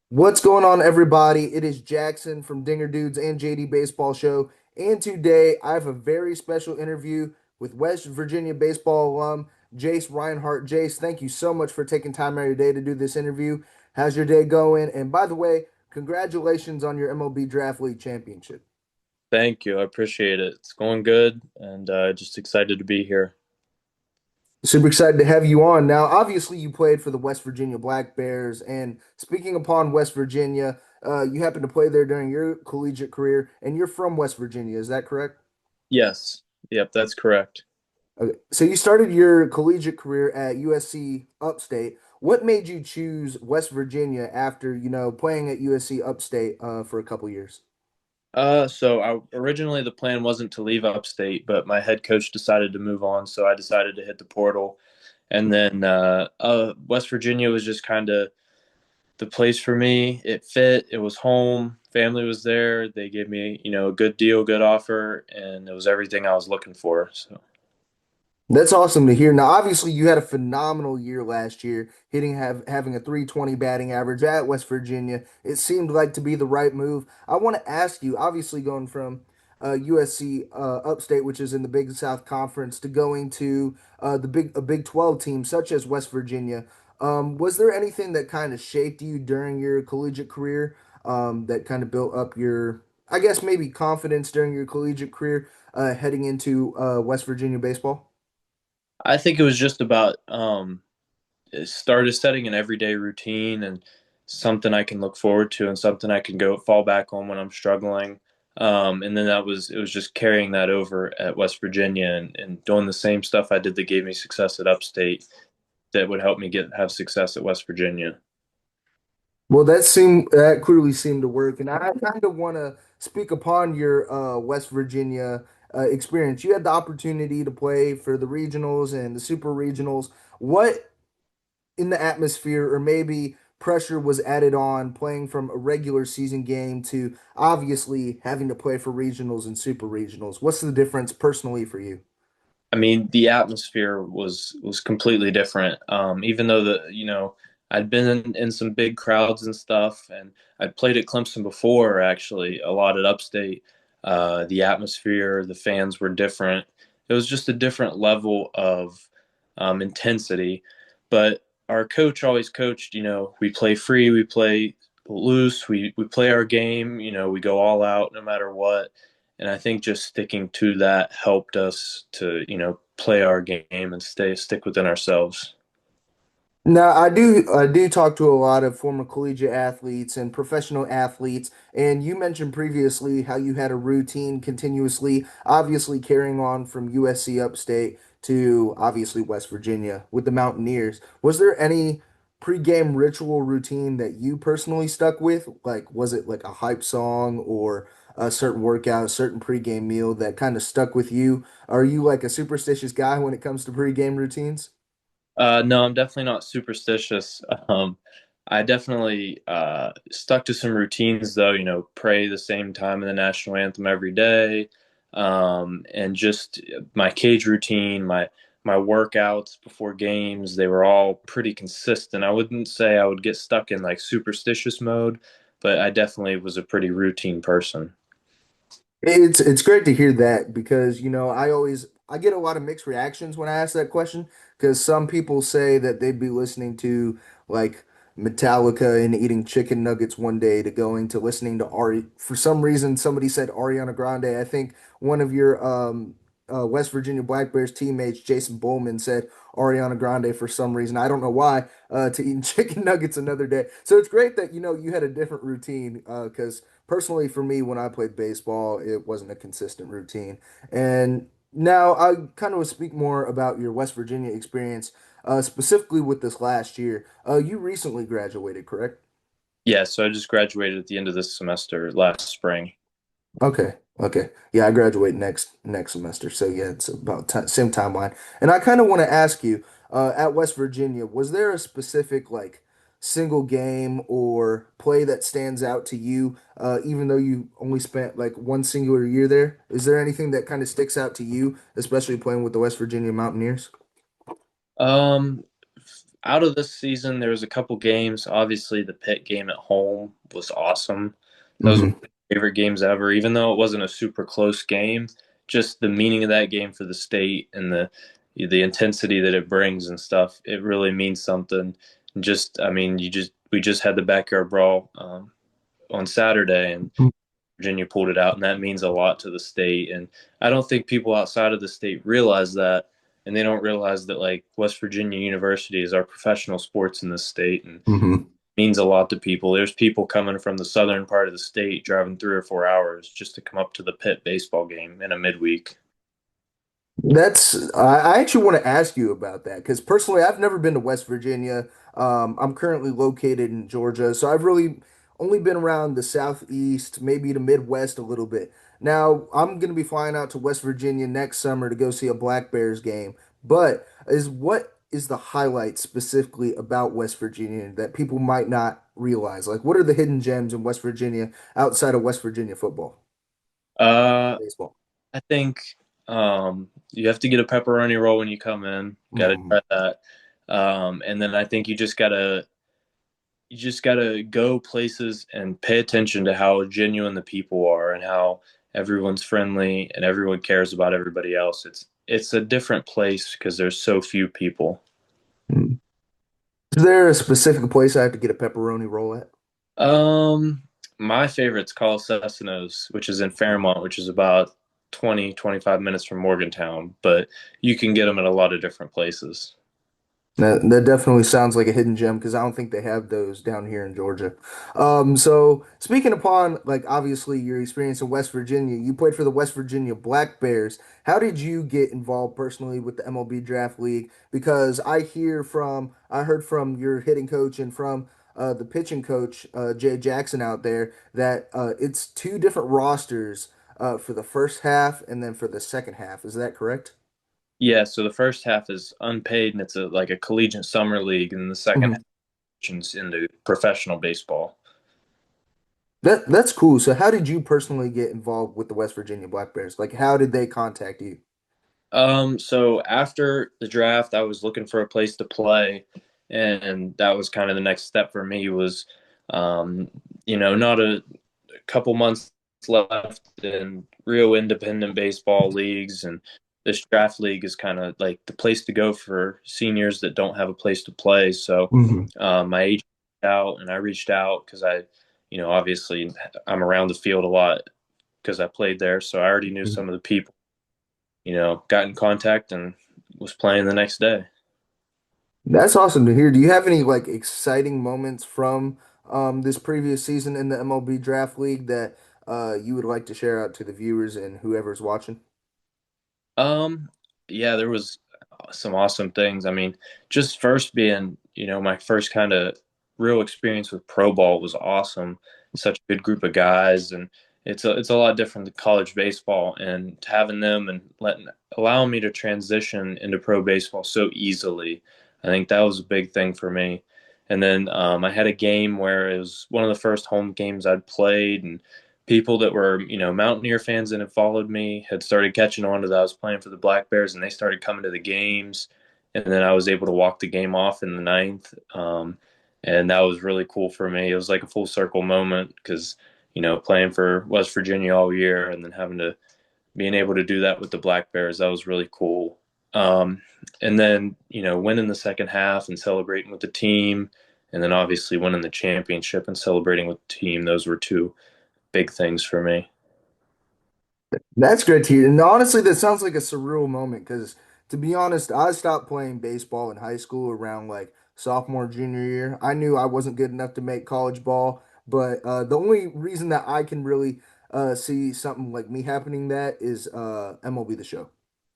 What's going on, everybody? It is Jackson from Dinger Dudes and JD Baseball Show. And today I have a very special interview with West Virginia baseball alum Jace Rinehart. Jace, thank you so much for taking time out of your day to do this interview. How's your day going? And by the way, congratulations on your MLB Draft League championship. Thank you. I appreciate it. It's going good and just excited to be here. Super excited to have you on. Now, obviously, you played for the West Virginia Black Bears. And speaking upon West Virginia, you happened to play there during your collegiate career, and you're from West Virginia. Is that correct? Yes. Yep, that's correct. Okay. So you started your collegiate career at USC Upstate. What made you choose West Virginia after, playing at USC Upstate for a couple years? Originally the plan wasn't to leave Upstate, but my head coach decided to move on, so I decided to hit the portal. And then West Virginia was just kind of the place for me. It fit. It was home. Family was there. They gave me, a good deal, good offer, and it was everything I was looking for. So. That's awesome to hear. Now, obviously, you had a phenomenal year last year, having a 320 batting average at West Virginia. It seemed like to be the right move. I want to ask you, obviously, going from USC Upstate, which is in the Big South Conference, to going to a Big 12 team such as West Virginia. Was there anything that kind of shaped you during your collegiate career that kind of built up your, I guess, maybe confidence during your collegiate career heading into West Virginia baseball? I think it was just about started setting an everyday routine and something I can look forward to and something I can go fall back on when I'm struggling. And then it was just carrying that over at West Virginia and doing the same stuff I did that gave me success at Upstate that would help me have success at West Virginia. Well, that clearly seemed to work, and I kind of want to speak upon your West Virginia experience. You had the opportunity to play for the regionals and the super regionals. What in the atmosphere, or maybe pressure, was added on playing from a regular season game to obviously having to play for regionals and super regionals? What's the difference personally for you? I mean, the atmosphere was completely different. Even though I'd been in some big crowds and stuff, and I'd played at Clemson before, actually, a lot at Upstate. The atmosphere, the fans were different. It was just a different level of intensity. But our coach always coached, we play free, we play loose, we play our game, we go all out no matter what. And I think just sticking to that helped us to, play our game and stick within ourselves. Now, I do talk to a lot of former collegiate athletes and professional athletes, and you mentioned previously how you had a routine continuously, obviously carrying on from USC Upstate to obviously West Virginia with the Mountaineers. Was there any pregame ritual routine that you personally stuck with? Like, was it like a hype song or a certain workout, a certain pregame meal that kind of stuck with you? Are you like a superstitious guy when it comes to pregame routines? No, I'm definitely not superstitious. I definitely stuck to some routines, though, pray the same time in the national anthem every day. And just my cage routine, my workouts before games, they were all pretty consistent. I wouldn't say I would get stuck in like superstitious mode, but I definitely was a pretty routine person. It's great to hear that because I get a lot of mixed reactions when I ask that question because some people say that they'd be listening to like Metallica and eating chicken nuggets one day to going to listening to Ari. For some reason, somebody said Ariana Grande. I think one of your West Virginia Black Bears teammates, Jason Bowman, said Ariana Grande for some reason. I don't know why. To eating chicken nuggets another day. So it's great that you had a different routine because. Personally, for me, when I played baseball, it wasn't a consistent routine. And now I kind of would speak more about your West Virginia experience, specifically with this last year. You recently graduated, correct? Yeah, so I just graduated at the end of this semester last spring. Okay. Okay. Yeah, I graduate next semester. So yeah, it's about ti same timeline. And I kind of want to ask you, at West Virginia, was there a specific like single game or play that stands out to you, even though you only spent like one singular year there? Is there anything that kind of sticks out to you, especially playing with the West Virginia Mountaineers? Um, out of this season, there was a couple games. Obviously, the Pitt game at home was awesome. That was one Hmm. of my favorite games ever, even though it wasn't a super close game. Just the meaning of that game for the state and the intensity that it brings and stuff, it really means something. Just, I mean, we just had the backyard brawl on Saturday, and Virginia pulled it out, and that means a lot to the state. And I don't think people outside of the state realize that, and they don't realize that like West Virginia University is our professional sports in this state, and Hmm. means a lot to people. There's people coming from the southern part of the state driving 3 or 4 hours just to come up to the Pitt baseball game in a midweek. I actually want to ask you about that because personally, I've never been to West Virginia. I'm currently located in Georgia, so I've really only been around the Southeast, maybe the Midwest a little bit. Now, I'm going to be flying out to West Virginia next summer to go see a Black Bears game. But what is the highlight specifically about West Virginia that people might not realize? Like, what are the hidden gems in West Virginia outside of West Virginia football, Uh, baseball? I think you have to get a pepperoni roll when you come in. Got to Hmm. try that. And then I think you just gotta go places and pay attention to how genuine the people are and how everyone's friendly and everyone cares about everybody else. It's a different place because there's so few people. Is there a specific place I have to get a pepperoni roll at? Um, my favorite's called Cessno's, which is in Fairmont, which is about 25 minutes from Morgantown, but you can get them at a lot of different places. That definitely sounds like a hidden gem because I don't think they have those down here in Georgia. So speaking upon like obviously your experience in West Virginia, you played for the West Virginia Black Bears. How did you get involved personally with the MLB Draft League? Because I heard from your hitting coach and from the pitching coach Jay Jackson out there that it's two different rosters for the first half and then for the second half. Is that correct? Yeah, so the first half is unpaid and it's like a collegiate summer league, and the second half is into professional baseball. That's cool. So how did you personally get involved with the West Virginia Black Bears? Like how did they contact you? So after the draft, I was looking for a place to play, and that was kind of the next step for me was, um, not a couple months left in real independent baseball leagues, and this draft league is kind of like the place to go for seniors that don't have a place to play. So, Hmm. my agent reached out, and I reached out because obviously I'm around the field a lot because I played there, so I already knew some of the people, got in contact and was playing the next day. That's awesome to hear. Do you have any like exciting moments from this previous season in the MLB Draft League that you would like to share out to the viewers and whoever's watching? Um, yeah, there was some awesome things. I mean, just first being, my first kind of real experience with pro ball was awesome. Such a good group of guys, and it's a lot different than college baseball. And having them and allowing me to transition into pro baseball so easily, I think that was a big thing for me. And then I had a game where it was one of the first home games I'd played, and people that were, Mountaineer fans that had followed me had started catching on to that I was playing for the Black Bears, and they started coming to the games. And then I was able to walk the game off in the ninth. And that was really cool for me. It was like a full circle moment because, playing for West Virginia all year and then being able to do that with the Black Bears, that was really cool. And then, winning the second half and celebrating with the team, and then obviously winning the championship and celebrating with the team, those were two big things for me. That's great to hear. And honestly, that sounds like a surreal moment because, to be honest, I stopped playing baseball in high school around like sophomore, junior year. I knew I wasn't good enough to make college ball, but the only reason that I can really see something like me happening that is MLB The Show.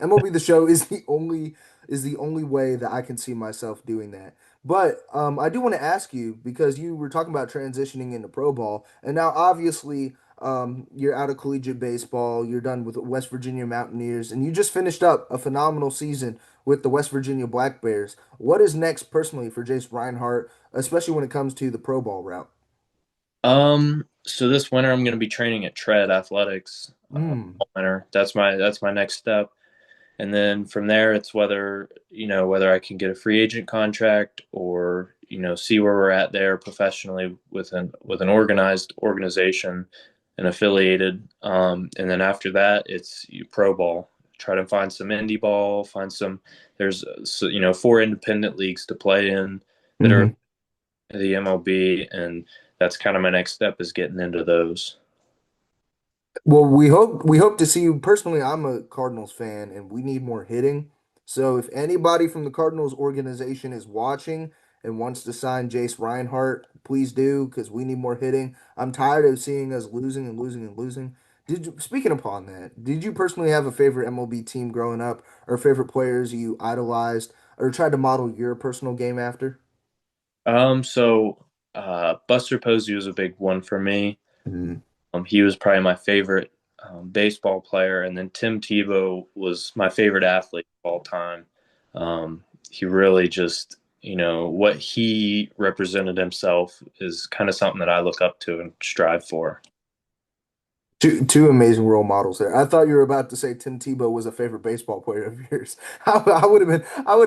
MLB The Show is the only way that I can see myself doing that. But I do want to ask you because you were talking about transitioning into pro ball, and now obviously you're out of collegiate baseball. You're done with West Virginia Mountaineers, and you just finished up a phenomenal season with the West Virginia Black Bears. What is next personally for Jace Rinehart, especially when it comes to the pro ball route? So this winter I'm going to be training at Tread Athletics. Mm. All winter. That's my next step. And then from there, it's whether I can get a free agent contract or see where we're at there professionally with an organized organization and affiliated. And then after that, it's pro ball. Try to find some indie ball. Find some. There's four independent leagues to play in that are Hmm. the MLB, and that's kind of my next step is getting into those. Well, we hope to see you. Personally, I'm a Cardinals fan and we need more hitting. So if anybody from the Cardinals organization is watching and wants to sign Jace Reinhart, please do because we need more hitting. I'm tired of seeing us losing and losing and losing. Speaking upon that, did you personally have a favorite MLB team growing up or favorite players you idolized or tried to model your personal game after? Buster Posey was a big one for me. Mm. He was probably my favorite baseball player, and then Tim Tebow was my favorite athlete of all time. He really just, what he represented himself is kind of something that I look up to and strive for. Two amazing role models there. I thought you were about to say Tim Tebow was a favorite baseball player of yours. I would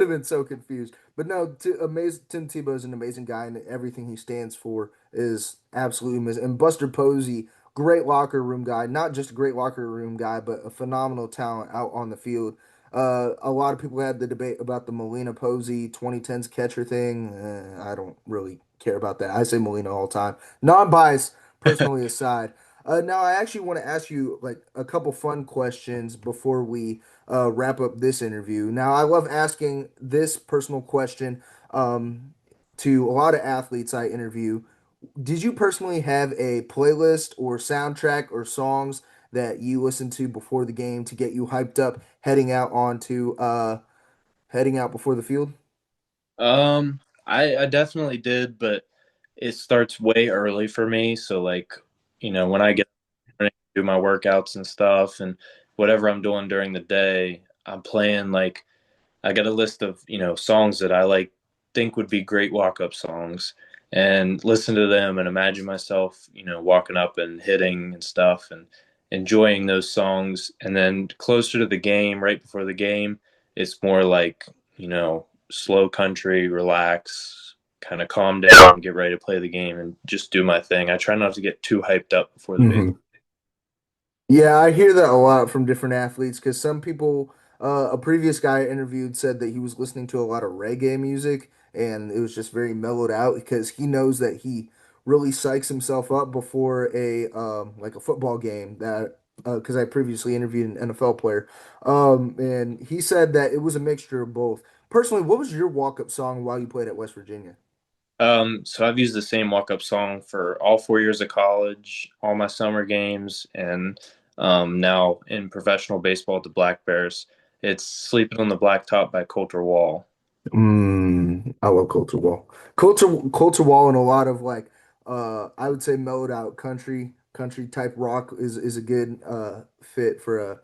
have been so confused. But no, Tim Tebow is an amazing guy, and everything he stands for is absolutely amazing. And Buster Posey, great locker room guy, not just a great locker room guy, but a phenomenal talent out on the field. A lot of people had the debate about the Molina Posey 2010s catcher thing. I don't really care about that. I say Molina all the time. Non-biased, personally aside. Now, I actually want to ask you like a couple fun questions before we wrap up this interview. Now, I love asking this personal question um, to a lot of athletes I interview. Did you personally have a playlist or soundtrack or songs that you listen to before the game to get you hyped up heading out before the field? I definitely did, but it starts way early for me. So like, when I get to do my workouts and stuff and whatever I'm doing during the day, I'm playing like I got a list of, songs that I like think would be great walk-up songs and listen to them and imagine myself, walking up and hitting and stuff and enjoying those songs. And then closer to the game, right before the game, it's more like, slow country, relax, kind of calm down, get ready to play the game and just do my thing. I try not to get too hyped up before the big. Yeah, I hear that a lot from different athletes because some people, a previous guy I interviewed said that he was listening to a lot of reggae music and it was just very mellowed out because he knows that he really psychs himself up before a like a football game that because I previously interviewed an NFL player and he said that it was a mixture of both. Personally, what was your walk-up song while you played at West Virginia? So I've used the same walk-up song for all 4 years of college, all my summer games, and now in professional baseball at the Black Bears. It's "Sleeping on the Blacktop" by Coulter Wall. I love Culture Wall. Culture Wall and a lot of like I would say mellowed out country type rock is a good fit for a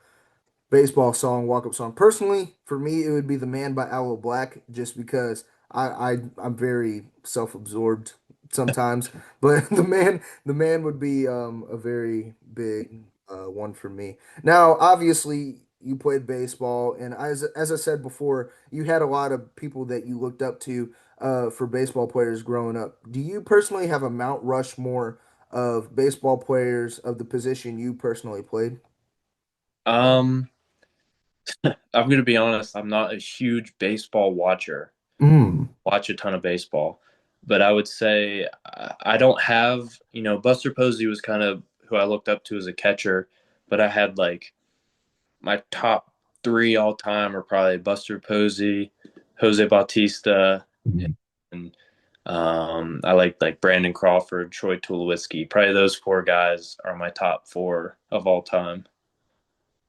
baseball song, walk up song. Personally, for me, it would be "The Man" by Aloe Black, just because I'm very self-absorbed sometimes. But the man would be a very big one for me. Now, obviously, you played baseball, and as I said before, you had a lot of people that you looked up to for baseball players growing up. Do you personally have a Mount Rushmore of baseball players of the position you personally played? Um, I'm gonna be honest, I'm not a huge baseball watcher. Mm. Watch a ton of baseball, but I would say I don't have, Buster Posey was kind of who I looked up to as a catcher, but I had like my top three all time are probably Buster Posey, Jose Bautista, and I like Brandon Crawford, Troy Tulowitzki. Probably those four guys are my top four of all time.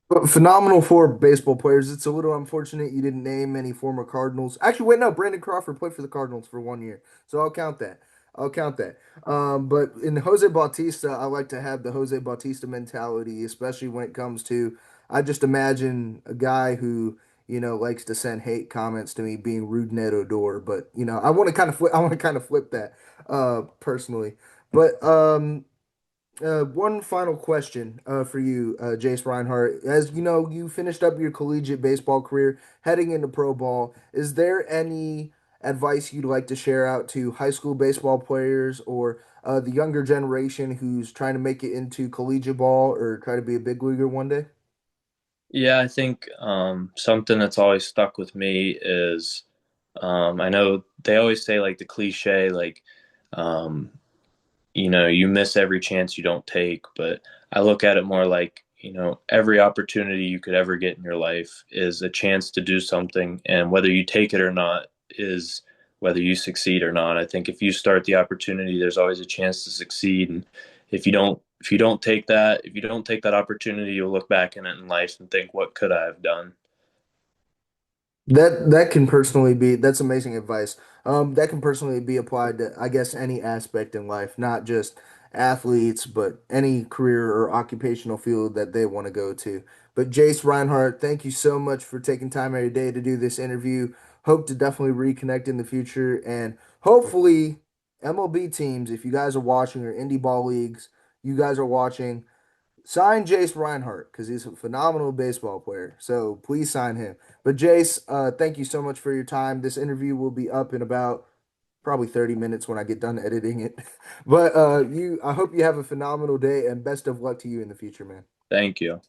But phenomenal for baseball players. It's a little unfortunate you didn't name any former Cardinals. Actually, wait, no, Brandon Crawford played for the Cardinals for 1 year, so I'll count that. I'll count that. But in Jose Bautista, I like to have the Jose Bautista mentality, especially when it comes to. I just imagine a guy who likes to send hate comments to me being rude Ned Odor, but I want to kind of flip. I want to kind of flip that personally. But One final question for you, Jace Reinhardt. As you know, you finished up your collegiate baseball career, heading into pro ball. Is there any advice you'd like to share out to high school baseball players or the younger generation who's trying to make it into collegiate ball or try to be a big leaguer one day? Yeah, I think something that's always stuck with me is I know they always say like the cliche, like um, you miss every chance you don't take, but I look at it more like, every opportunity you could ever get in your life is a chance to do something, and whether you take it or not is whether you succeed or not. I think if you start the opportunity, there's always a chance to succeed, and if you don't take that opportunity, you'll look back in it in life and think, what could I have done? That can personally be that's amazing advice. That can personally be applied to I guess any aspect in life, not just athletes, but any career or occupational field that they want to go to. But Jace Reinhardt, thank you so much for taking time out of your day to do this interview. Hope to definitely reconnect in the future and hopefully MLB teams, if you guys are watching or indie ball leagues, you guys are watching. Sign Jace Reinhardt because he's a phenomenal baseball player. So please sign him. But Jace, thank you so much for your time. This interview will be up in about probably 30 minutes when I get done editing it. But I hope you have a phenomenal day and best of luck to you in the future, man. Thank you.